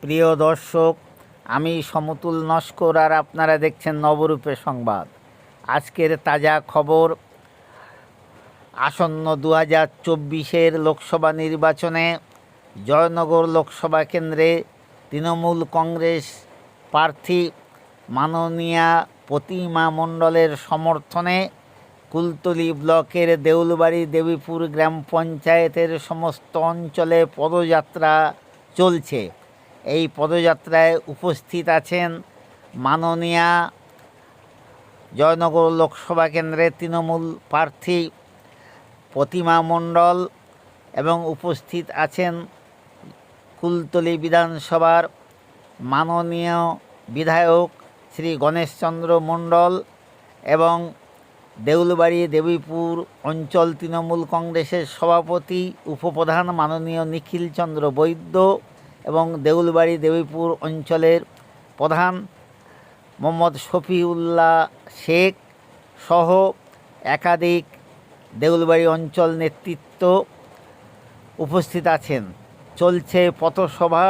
প্রিয় দর্শক, আমি সমতুল নস্কর আর আপনারা দেখছেন নবরূপে সংবাদ। আজকের তাজা খবর, আসন্ন 2024 লোকসভা নির্বাচনে জয়নগর লোকসভা কেন্দ্রে তৃণমূল কংগ্রেস প্রার্থী মাননীয়া প্রতিমা মণ্ডলের সমর্থনে কুলতলি ব্লকের দেউলবাড়ি দেবীপুর গ্রাম পঞ্চায়েতের সমস্ত অঞ্চলে পদযাত্রা চলছে। এই পদযাত্রায় উপস্থিত আছেন মাননীয়া জয়নগর লোকসভা কেন্দ্রের তৃণমূল প্রার্থী প্রতিমা মণ্ডল এবং উপস্থিত আছেন কুলতলি বিধানসভার মাননীয় বিধায়ক শ্রী গণেশচন্দ্র মণ্ডল এবং দেউলবাড়ি দেবীপুর অঞ্চল তৃণমূল কংগ্রেসের সভাপতি উপপ্রধান মাননীয় নিখিল চন্দ্র বৈদ্য এবং দেউলবাড়ি দেবীপুর অঞ্চলের প্রধান মোহাম্মদ শফিউল্লাহ শেখ সহ একাধিক দেউলবাড়ি অঞ্চল নেতৃত্ব উপস্থিত আছেন। চলছে পথসভা।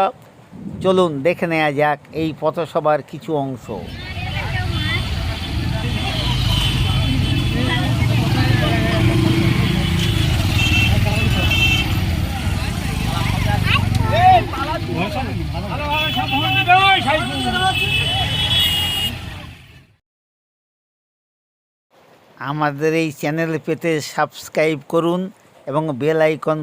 চলুন দেখে নেওয়া যাক এই পথসভার কিছু অংশ। আমাদের এই চ্যানেল পেতে সাবস্ক্রাইব করুন এবং বেল আইকন